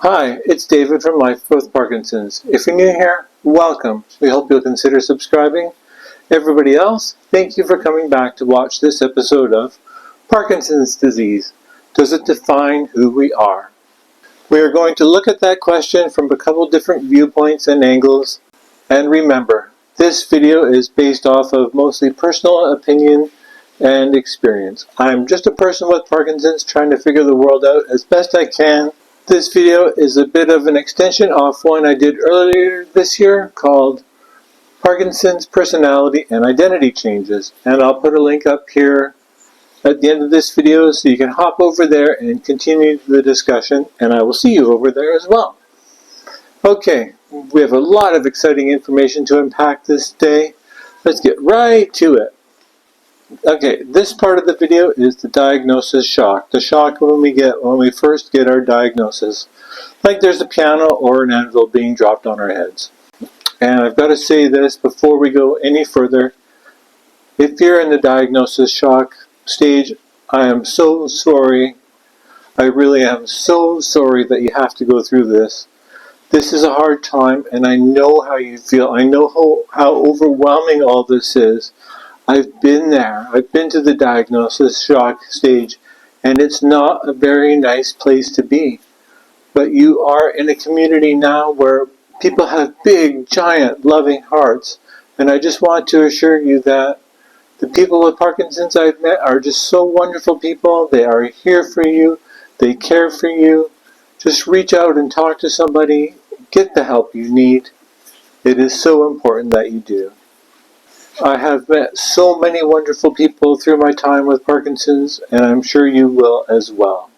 Hi, it's David from Life with Parkinson's. If you're new here, welcome. We hope you'll consider subscribing. Everybody else, thank you for coming back to watch this episode of Parkinson's disease. Does it define who we are? We are going to look at that question from a couple different viewpoints and angles. And remember, this video is based off of mostly personal opinion and experience. I'm just a person with Parkinson's trying to figure the world out as best I can. This video is a bit of an extension off one I did earlier this year called Parkinson's Personality and Identity Changes. And I'll put a link up here at the end of this video so you can hop over there and continue the discussion, and I will see you over there as well. Okay, we have a lot of exciting information to unpack this day. Let's get right to it. Okay, this part of the video is the diagnosis shock. The shock when we first get our diagnosis. Like there's a piano or an anvil being dropped on our heads. And I've got to say this before we go any further. If you're in the diagnosis shock stage, I am so sorry. I really am so sorry that you have to go through this. This is a hard time, and I know how you feel. I know how overwhelming all this is. I've been there. I've been to the diagnosis shock stage, and it's not a very nice place to be. But you are in a community now where people have big, giant, loving hearts. And I just want to assure you that the people with Parkinson's I've met are just so wonderful people. They are here for you. They care for you. Just reach out and talk to somebody. Get the help you need. It is so important that you do. I have met so many wonderful people through my time with Parkinson's, and I'm sure you will as well.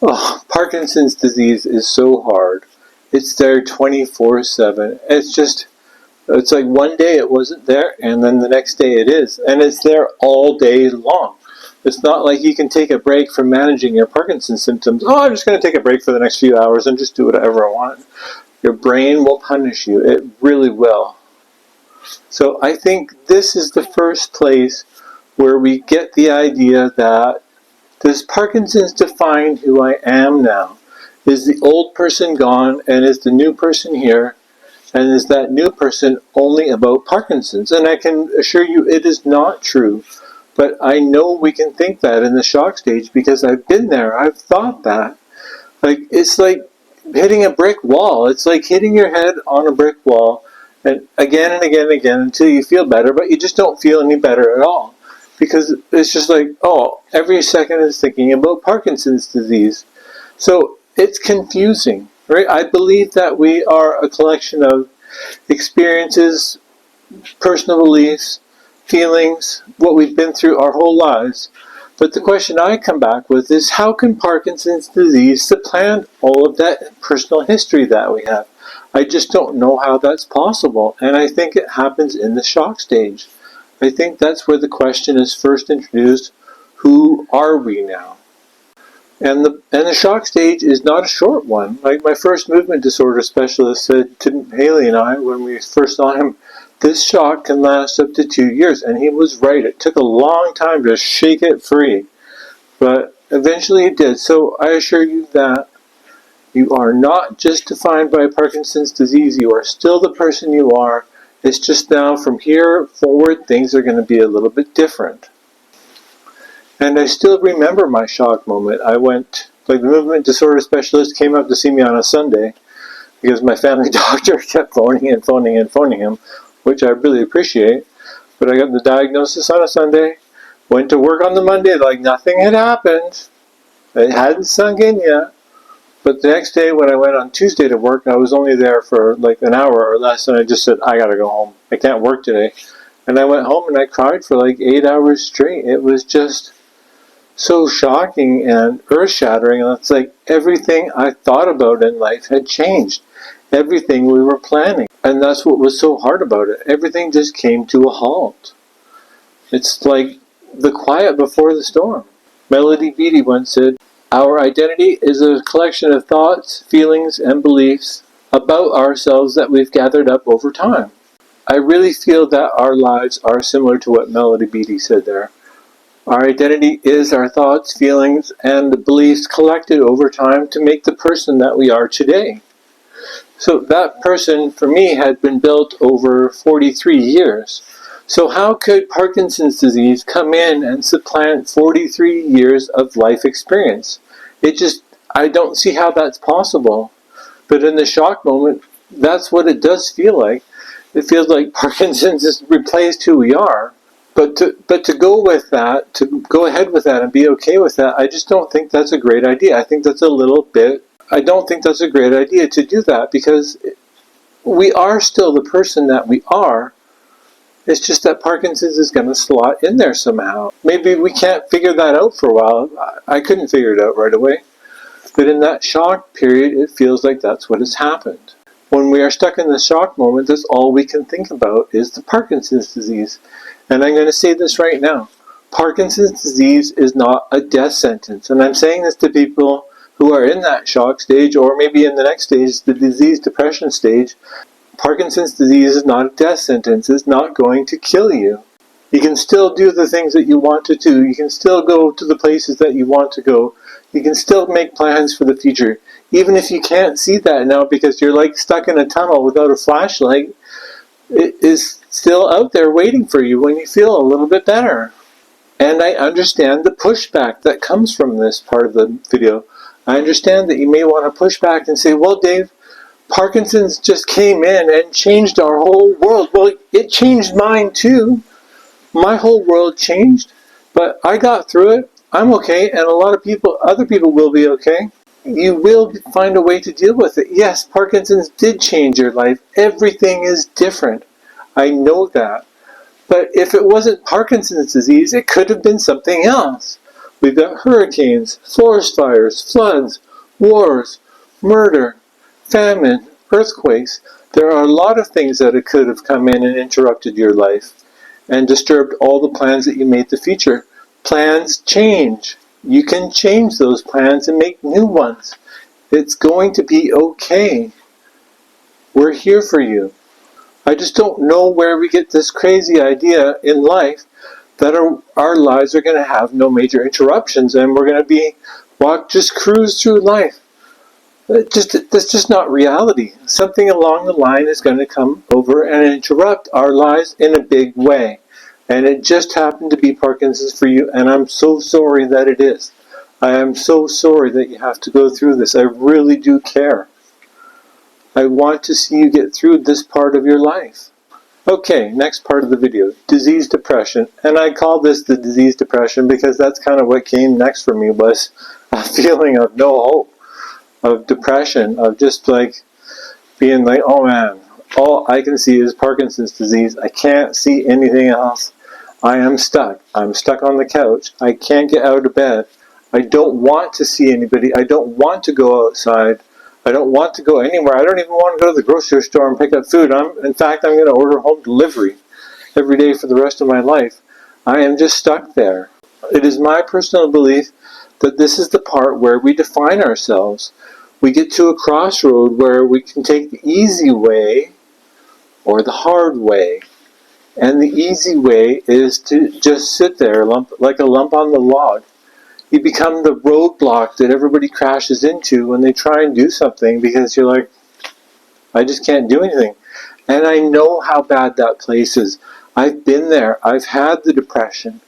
Oh, Parkinson's disease is so hard. It's there 24/7. It's like one day it wasn't there, and then the next day it is. And it's there all day long. It's not like you can take a break from managing your Parkinson's symptoms. Oh, I'm just going to take a break for the next few hours and just do whatever I want. Your brain will punish you. It really will. So I think this is the first place where we get the idea that does Parkinson's define who I am now? Is the old person gone and is the new person here? And is that new person only about Parkinson's? And I can assure you it is not true. But I know we can think that in the shock stage because I've been there. I've thought that. It's like hitting a brick wall. It's like hitting your head on a brick wall and again and again and again until you feel better, but you just don't feel any better at all. Because it's just like, oh, every second is thinking about Parkinson's disease. So it's confusing, right? I believe that we are a collection of experiences, personal beliefs, feelings, what we've been through our whole lives. But the question I come back with is how can Parkinson's disease supplant all of that personal history that we have? I just don't know how that's possible, and I think it happens in the shock stage. I think that's where the question is first introduced, who are we now? And the shock stage is not a short one. Like my first movement disorder specialist said to Haley and I when we first saw him, this shock can last up to 2 years, and he was right. It took a long time to shake it free, but eventually it did. So I assure you that you are not just defined by Parkinson's disease. You are still the person you are. It's just now from here forward, things are going to be a little bit different. And I still remember my shock moment. The movement disorder specialist came up to see me on a Sunday because my family doctor kept phoning him, which I really appreciate. But I got the diagnosis on a Sunday, went to work on the Monday like nothing had happened. It hadn't sunk in yet. But the next day when I went on Tuesday to work, I was only there for like an hour or less, and I just said, I gotta go home. I can't work today. And I went home and I cried for like 8 hours straight. It was just so shocking and earth-shattering. And it's like everything I thought about in life had changed. Everything we were planning. And that's what was so hard about it. Everything just came to a halt. It's like the quiet before the storm. Melody Beattie once said, our identity is a collection of thoughts, feelings, and beliefs about ourselves that we've gathered up over time. I really feel that our lives are similar to what Melody Beattie said there. Our identity is our thoughts, feelings, and beliefs collected over time to make the person that we are today. So that person, for me, had been built over 43 years. So how could Parkinson's disease come in and supplant 43 years of life experience? I don't see how that's possible. But in the shock moment, that's what it does feel like. It feels like Parkinson's has replaced who we are. But to go with that, to go ahead with that and be okay with that, I just don't think that's a great idea. I don't think that's a great idea to do that, because we are still the person that we are. It's just that Parkinson's is going to slot in there somehow. Maybe we can't figure that out for a while. I couldn't figure it out right away. But in that shock period, it feels like that's what has happened. When we are stuck in the shock moment, that's all we can think about is the Parkinson's disease. And I'm going to say this right now. Parkinson's disease is not a death sentence. And I'm saying this to people who are in that shock stage, or maybe in the next stage, the disease depression stage. Parkinson's disease is not a death sentence. It's not going to kill you. You can still do the things that you want to do. You can still go to the places that you want to go. You can still make plans for the future. Even if you can't see that now because you're like stuck in a tunnel without a flashlight, it is still out there waiting for you when you feel a little bit better. And I understand the pushback that comes from this part of the video. I understand that you may want to push back and say, well, Dave, Parkinson's just came in and changed our whole world. Well, it changed mine too. My whole world changed, but I got through it. I'm okay, and a lot of other people will be okay. You will find a way to deal with it. Yes, Parkinson's did change your life. Everything is different. I know that. But if it wasn't Parkinson's disease, it could have been something else. We've got hurricanes, forest fires, floods, wars, murder, famine, earthquakes. There are a lot of things that it could have come in and interrupted your life and disturbed all the plans that you made the future. Plans change. You can change those plans and make new ones. It's going to be okay. We're here for you. I just don't know where we get this crazy idea in life that our lives are going to have no major interruptions and we're going to just cruise through life. That's just not reality. Something along the line is going to come over and interrupt our lives in a big way. And it just happened to be Parkinson's for you, and I'm so sorry that it is. I am so sorry that you have to go through this. I really do care. I want to see you get through this part of your life. Okay, next part of the video, disease depression. And I call this the disease depression because that's kind of what came next for me, was a feeling of no hope, of depression, of just like being like, oh man, all I can see is Parkinson's disease. I can't see anything else. I am stuck. I'm stuck on the couch. I can't get out of bed. I don't want to see anybody. I don't want to go outside. I don't want to go anywhere. I don't even want to go to the grocery store and pick up food. In fact, I'm going to order home delivery every day for the rest of my life. I am just stuck there. It is my personal belief that this is the part where we define ourselves. We get to a crossroad where we can take the easy way or the hard way. And the easy way is to just sit there like a lump on the log. You become the roadblock that everybody crashes into when they try and do something because you're like, I just can't do anything. And I know how bad that place is. I've been there. I've had the depression.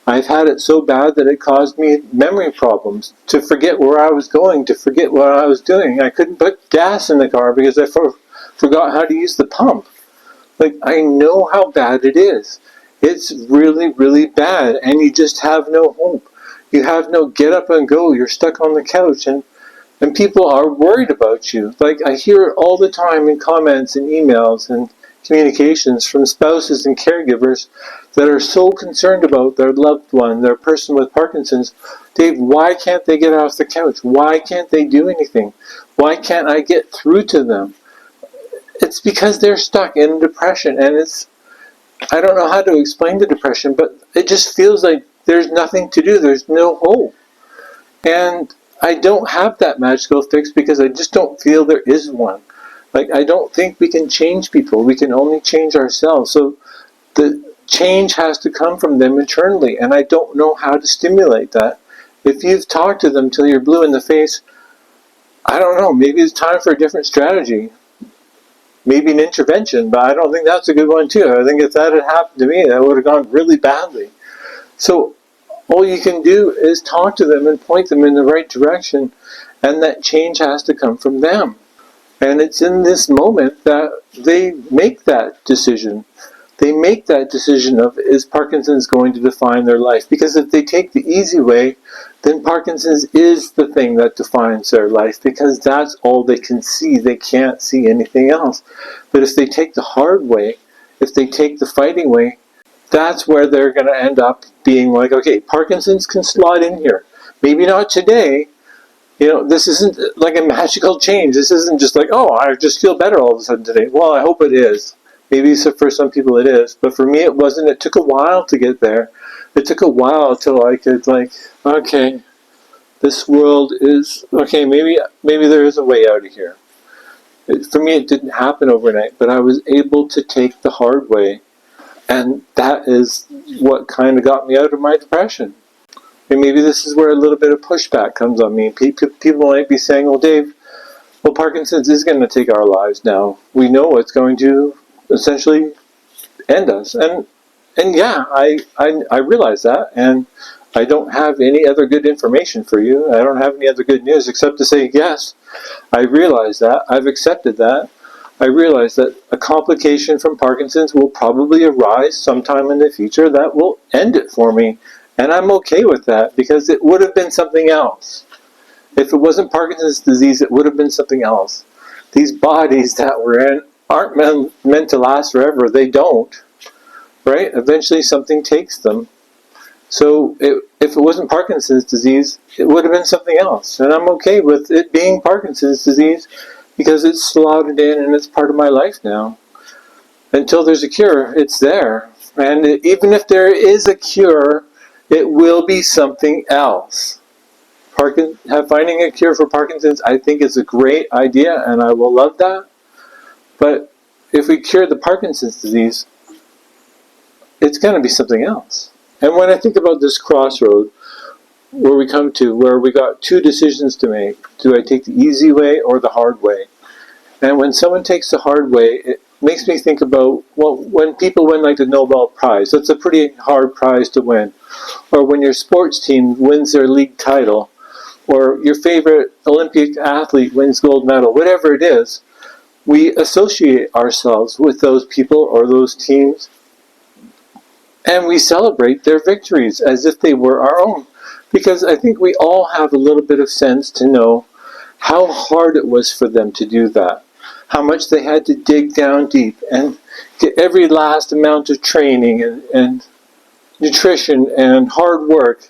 I've had it so bad that it caused me memory problems, to forget where I was going, to forget what I was doing. I couldn't put gas in the car because I forgot how to use the pump. Like, I know how bad it is. It's really, really bad, and you just have no hope. You have no get up and go. You're stuck on the couch, and people are worried about you. Like, I hear it all the time in comments and emails and communications from spouses and caregivers that are so concerned about their loved one, their person with Parkinson's. Dave, why can't they get off the couch? Why can't they do anything? Why can't I get through to them? It's because they're stuck in depression, and I don't know how to explain the depression, but it just feels like there's nothing to do. There's no hope. And I don't have that magical fix because I just don't feel there is one. Like, I don't think we can change people. We can only change ourselves. So the change has to come from them internally, and I don't know how to stimulate that. If you've talked to them till you're blue in the face, I don't know, maybe it's time for a different strategy. Maybe an intervention, but I don't think that's a good one too. I think if that had happened to me, that would have gone really badly. So all you can do is talk to them and point them in the right direction, and that change has to come from them. And it's in this moment that they make that decision. They make that decision of, is Parkinson's going to define their life? Because if they take the easy way, then Parkinson's is the thing that defines their life, because that's all they can see. They can't see anything else. But if they take the hard way, if they take the fighting way, that's where they're going to end up being like, okay, Parkinson's can slide in here. Maybe not today. This isn't like a magical change. This isn't just like, oh, I just feel better all of a sudden today. Well, I hope it is. Maybe for some people it is. But for me, it wasn't. It took a while to get there. It took a while till I could okay, this world is, okay, maybe there is a way out of here. For me, it didn't happen overnight, but I was able to take the hard way. And that is what kind of got me out of my depression. And maybe this is where a little bit of pushback comes on me. People might be saying, well, Dave, Parkinson's is going to take our lives now. We know it's going to essentially end us. And yeah, I realize that. And I don't have any other good information for you. I don't have any other good news except to say, yes, I realize that. I've accepted that. I realize that a complication from Parkinson's will probably arise sometime in the future that will end it for me. And I'm okay with that, because it would have been something else. If it wasn't Parkinson's disease, it would have been something else. These bodies that we're in aren't meant to last forever. They don't, right? Eventually something takes them. So if it wasn't Parkinson's disease, it would have been something else. And I'm okay with it being Parkinson's disease, because it's slotted in and it's part of my life now. Until there's a cure, it's there. And even if there is a cure, it will be something else. Finding a cure for Parkinson's, I think, is a great idea, and I will love that. But if we cure the Parkinson's disease, it's going to be something else. And when I think about this crossroad, where we come to, where we got two decisions to make, do I take the easy way or the hard way? And when someone takes the hard way, it makes me think about, well, when people win like the Nobel Prize, that's a pretty hard prize to win. Or when your sports team wins their league title, or your favorite Olympic athlete wins gold medal, whatever it is, we associate ourselves with those people or those teams, and we celebrate their victories as if they were our own. Because I think we all have a little bit of sense to know how hard it was for them to do that. How much they had to dig down deep and get every last amount of training and nutrition and hard work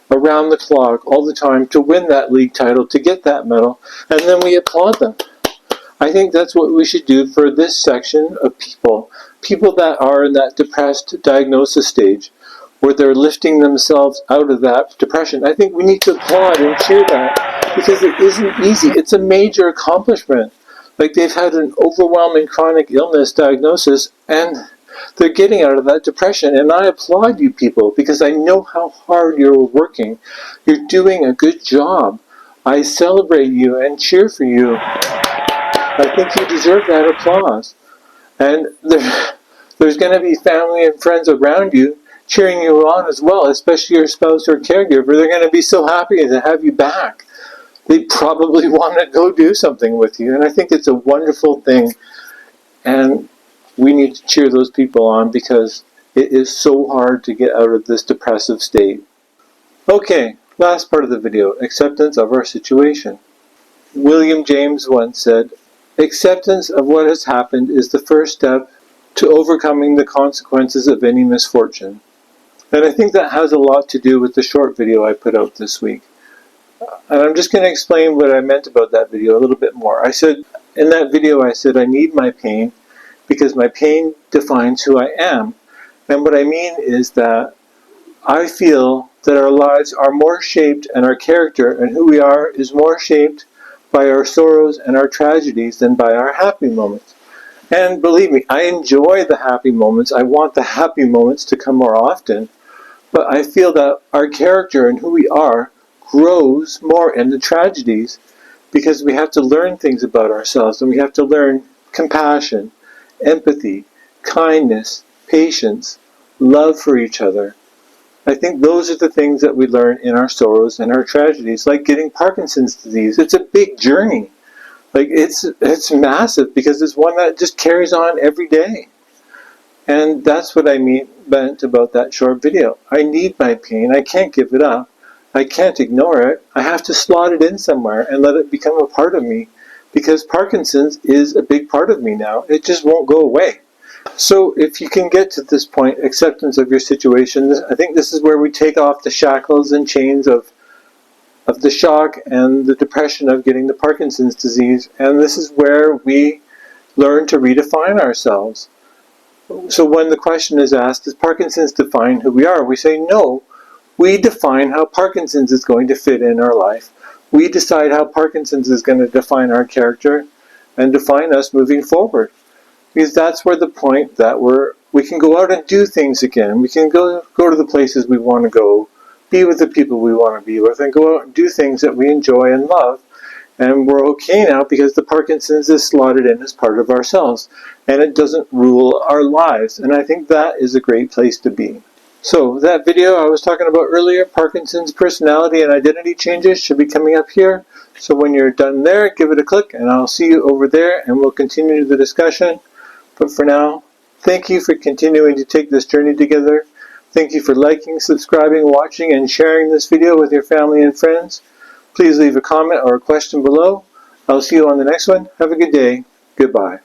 around the clock all the time to win that league title, to get that medal, and then we applaud them. I think that's what we should do for this section of people. People that are in that depressed diagnosis stage, where they're lifting themselves out of that depression. I think we need to applaud and cheer that, because it isn't easy. It's a major accomplishment. Like, they've had an overwhelming chronic illness diagnosis, and they're getting out of that depression. And I applaud you people, because I know how hard you're working. You're doing a good job. I celebrate you and cheer for you. I think you deserve that applause. And there's going to be family and friends around you cheering you on as well, especially your spouse or caregiver. They're going to be so happy to have you back. They probably want to go do something with you. And I think it's a wonderful thing. And we need to cheer those people on, because it is so hard to get out of this depressive state. Okay, last part of the video, acceptance of our situation. William James once said, acceptance of what has happened is the first step to overcoming the consequences of any misfortune. And I think that has a lot to do with the short video I put out this week. And I'm just going to explain what I meant about that video a little bit more. In that video I said I need my pain because my pain defines who I am. And what I mean is that I feel that our lives are more shaped, and our character and who we are is more shaped by our sorrows and our tragedies than by our happy moments. And believe me, I enjoy the happy moments. I want the happy moments to come more often. But I feel that our character and who we are grows more in the tragedies because we have to learn things about ourselves, and we have to learn compassion, empathy, kindness, patience, love for each other. I think those are the things that we learn in our sorrows and our tragedies, like getting Parkinson's disease. It's a big journey. Like it's massive because it's one that just carries on every day. And that's what I meant about that short video. I need my pain. I can't give it up. I can't ignore it. I have to slot it in somewhere and let it become a part of me, because Parkinson's is a big part of me now. It just won't go away. So if you can get to this point, acceptance of your situation, I think this is where we take off the shackles and chains of the shock and the depression of getting the Parkinson's disease. And this is where we learn to redefine ourselves. So when the question is asked, does Parkinson's define who we are? We say no. We define how Parkinson's is going to fit in our life. We decide how Parkinson's is going to define our character and define us moving forward. Because that's where the point that we can go out and do things again. We can go to the places we want to go, be with the people we want to be with, and go out and do things that we enjoy and love. And we're okay now because the Parkinson's is slotted in as part of ourselves, and it doesn't rule our lives. And I think that is a great place to be. So that video I was talking about earlier, Parkinson's personality and identity changes, should be coming up here. So when you're done there, give it a click, and I'll see you over there, and we'll continue the discussion. But for now, thank you for continuing to take this journey together. Thank you for liking, subscribing, watching, and sharing this video with your family and friends. Please leave a comment or a question below. I'll see you on the next one. Have a good day. Goodbye.